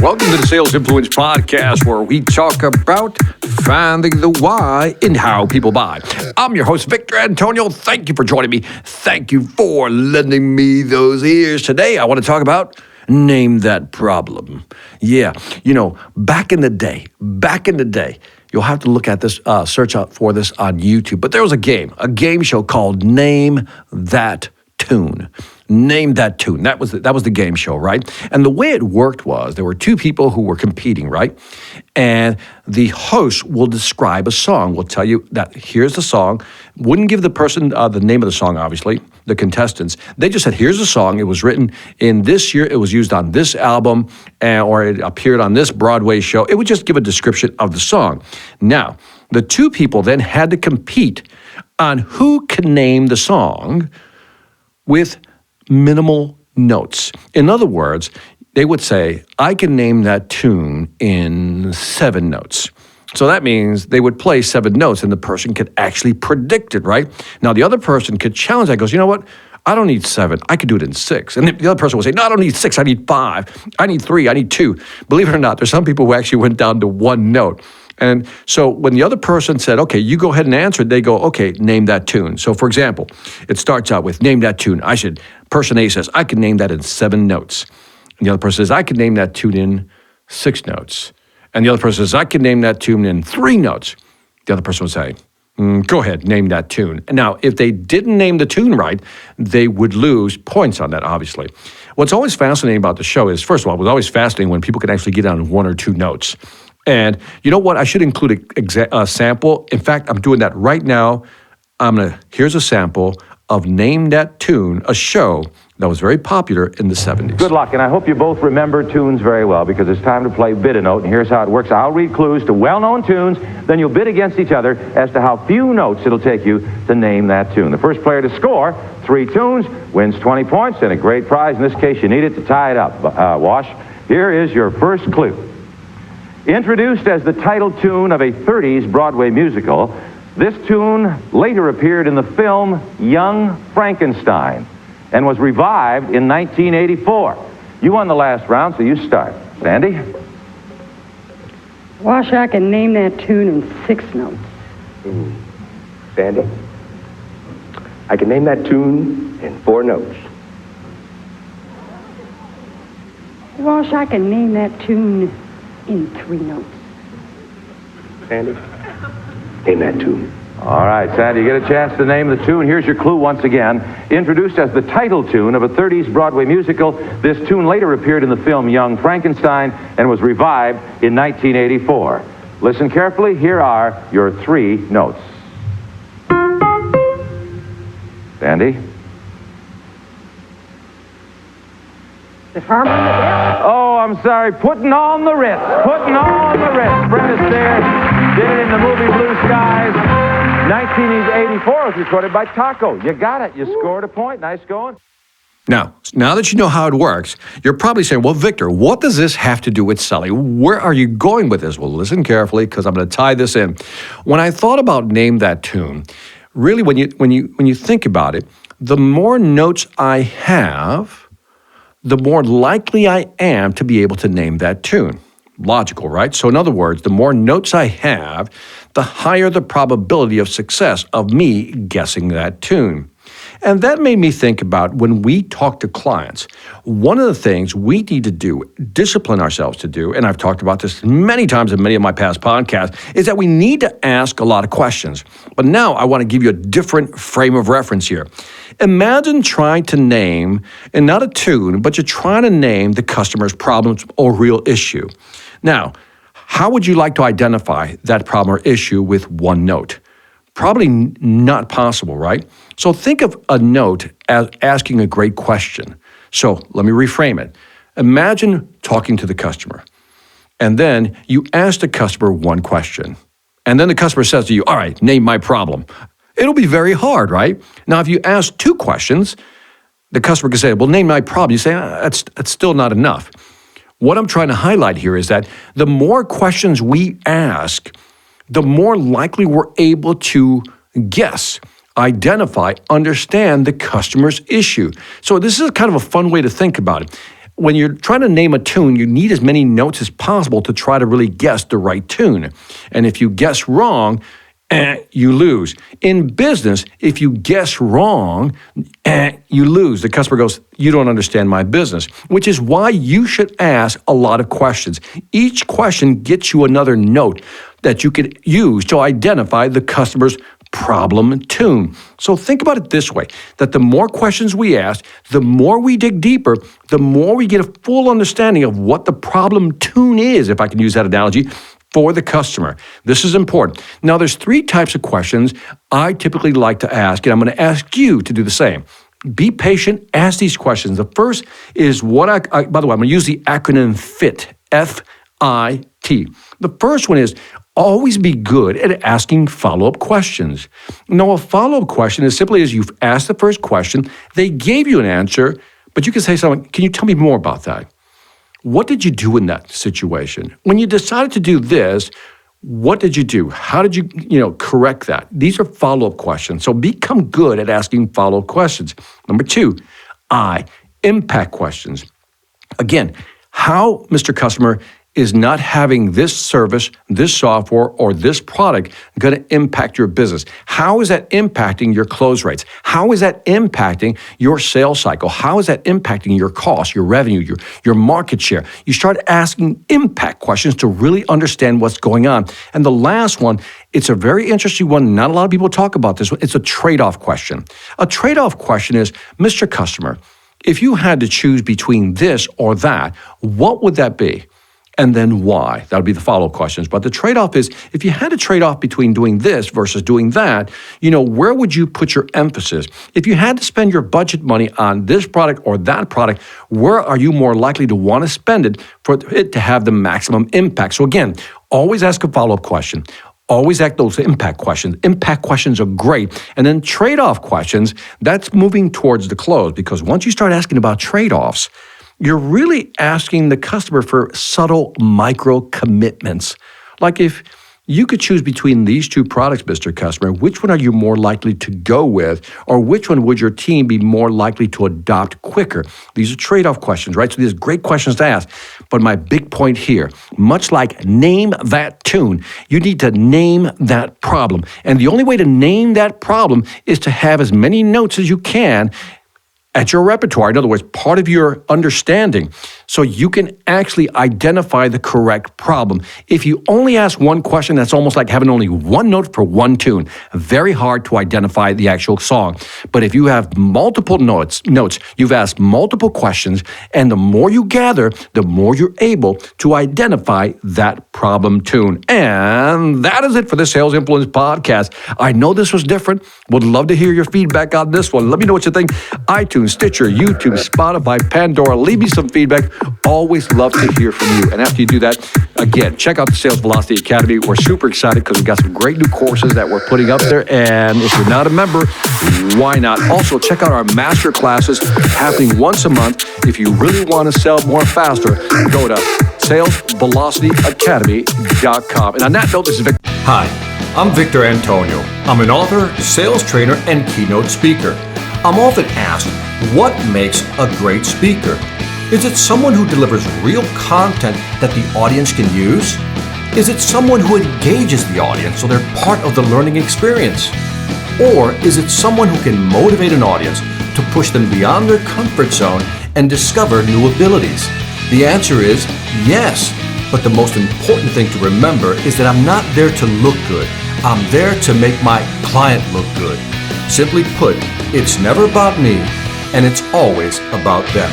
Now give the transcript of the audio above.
Welcome to the Sales Influence Podcast, where we talk about finding the why in how people buy. I'm your host, Victor Antonio. Thank you for joining me. Thank you for lending me those ears. Today, I want to talk about name that problem. Yeah, back in the day, you'll have to look at this, search out for this on YouTube. But there was a game show called Name That Tune. Name That Tune. That was the game show, right? And the way it worked was there were two people who were competing, right? And the host will describe a song. Will tell you that here's the song. Wouldn't give the person the name of the song, obviously, the contestants. They just said, here's the song. It was written in this year. It was used on this album, or it appeared on this Broadway show. It would just give a description of the song. Now, the two people then had to compete on who can name the song with minimal notes. In other words, they would say, I can name that tune in 7 notes. So that means they would play 7 notes and the person could actually predict it, right? Now, the other person could challenge that, goes, you know what? I don't need 7. I could do it in 6. And the other person would say, no, I don't need 6. I need 5. I need 3. I need 2. Believe it or not, there's some people who actually went down to 1 note. And so when the other person said, okay, you go ahead and answer it, they go, okay, name that tune. So for example, it starts out with name that tune. Person A says, I can name that in 7 notes. And the other person says, I can name that tune in 6 notes. And the other person says, I can name that tune in 3 notes. The other person would say, go ahead, name that tune. And now, if they didn't name the tune right, they would lose points on that, obviously. What's always fascinating about the show is, first of all, it was always fascinating when people could actually get on 1 or 2 notes. And you know what? I should include a sample. In fact, I'm doing that right now. Here's a sample of Name That Tune, a show that was very popular in the 70s. Good luck, and I hope you both remember tunes very well, because it's time to play Bid a Note, and here's how it works. I'll read clues to well-known tunes, then you'll bid against each other as to how few notes it'll take you to name that tune. The first player to score 3 tunes wins 20 points and a great prize. In this case, you need it to tie it up. Wash, here is your first clue. Introduced as the title tune of a 30s Broadway musical, this tune later appeared in the film Young Frankenstein and was revived in 1984. You won the last round, so you start. Sandy? Wash, I can name that tune in 6 notes. Sandy? I can name that tune in 4 notes. Wash, I can name that tune in 3 notes. Sandy? Name that tune. All right, Sandy, you get a chance to name the tune. Here's your clue once again. Introduced as the title tune of a 30s Broadway musical, this tune later appeared in the film Young Frankenstein and was revived in 1984. Listen carefully. Here are your 3 notes. Sandy? The Farmer and the Devil. Oh, I'm sorry. Putting on the Ritz. Putting on the Ritz. Brenda Astaire did it in the movie Blue Skies. 1984 was recorded by Taco. You got it. You scored a point. Nice going. Now that you know how it works, you're probably saying, well, Victor, what does this have to do with selling? Where are you going with this? Well, listen carefully, because I'm going to tie this in. When I thought about Name That Tune, really when you think about it, the more notes I have, the more likely I am to be able to name that tune. Logical, right? So in other words, the more notes I have, the higher the probability of success of me guessing that tune. And that made me think about when we talk to clients, one of the things we need to do, discipline ourselves to do, and I've talked about this many times in many of my past podcasts, is that we need to ask a lot of questions. But now I want to give you a different frame of reference here. Imagine trying to name, and not a tune, but you're trying to name the customer's problems or real issue. Now, how would you like to identify that problem or issue with 1 note? Probably not possible, right? So think of a note as asking a great question. So let me reframe it. Imagine talking to the customer, and then you ask the customer 1 question. And then the customer says to you, all right, name my problem. It'll be very hard, right? Now, if you ask 2 questions, the customer can say, well, name my problem. You say, that's still not enough. What I'm trying to highlight here is that the more questions we ask, the more likely we're able to guess, identify, understand the customer's issue. So this is kind of a fun way to think about it. when you're trying to name a tune, you need as many notes as possible to try to really guess the right tune. And if you guess wrong, you lose. In business, if you guess wrong, you lose. The customer goes, you don't understand my business, which is why you should ask a lot of questions. Each question gets you another note that you could use to identify the customer's problem tune. So think about it this way, that the more questions we ask, the more we dig deeper, the more we get a full understanding of what the problem tune is, if I can use that analogy, for the customer. This is important. Now, there's 3 types of questions I typically like to ask, and I'm going to ask you to do the same. Be patient, ask these questions. The first is by the way, I'm going to use the acronym FIT, F-I-T. The first one is, always be good at asking follow-up questions. Now, a follow-up question is simply as you've asked the first question, they gave you an answer, but you can say something, can you tell me more about that? What did you do in that situation? When you decided to do this, what did you do? How did you correct that? These are follow-up questions. So become good at asking follow-up questions. Number 2, impact questions. Again, how, Mr. Customer, is not having this service, this software, or this product going to impact your business? How is that impacting your close rates? How is that impacting your sales cycle? How is that impacting your cost, your revenue, your market share? You start asking impact questions to really understand what's going on. And the last one, it's a very interesting one. Not a lot of people talk about this one. It's a trade-off question. A trade-off question is, Mr. Customer, if you had to choose between this or that, what would that be? And then why? That would be the follow-up questions. But the trade-off is, if you had to trade off between doing this versus doing that, where would you put your emphasis? If you had to spend your budget money on this product or that product, where are you more likely to want to spend it for it to have the maximum impact? So again, always ask a follow-up question. Always ask those impact questions. Impact questions are great. And then trade-off questions, that's moving towards the close, because once you start asking about trade-offs, you're really asking the customer for subtle micro commitments. Like if you could choose between these 2 products, Mr. Customer, which one are you more likely to go with? Or which one would your team be more likely to adopt quicker? These are trade-off questions, right? So these are great questions to ask. But my big point here, much like name that tune, you need to name that problem. And the only way to name that problem is to have as many notes as you can at your repertoire. In other words, part of your understanding, so you can actually identify the correct problem. If you only ask one question, that's almost like having only one note for one tune. Very hard to identify the actual song. But if you have multiple notes, you've asked multiple questions, and the more you gather, the more you're able to identify that problem tune. And that is it for the Sales Influence Podcast. I know this was different. Would love to hear your feedback on this one. Let me know what you think. iTunes, Stitcher, YouTube, Spotify, Pandora. Leave me some feedback. Always love to hear from you. And after you do that, again, check out the Sales Velocity Academy. We're super excited because we've got some great new courses that we're putting up there. And if you're not a member, why not? Also, check out our master classes happening once a month. If you really want to sell more faster, go to salesvelocityacademy.com. And on that note, this is Victor. Hi, I'm Victor Antonio. I'm an author, sales trainer, and keynote speaker. I'm often asked, what makes a great speaker? Is it someone who delivers real content that the audience can use? Is it someone who engages the audience so they're part of the learning experience? Or is it someone who can motivate an audience to push them beyond their comfort zone and discover new abilities? The answer is yes. But the most important thing to remember is that I'm not there to look good. I'm there to make my client look good. Simply put, it's never about me, and it's always about them.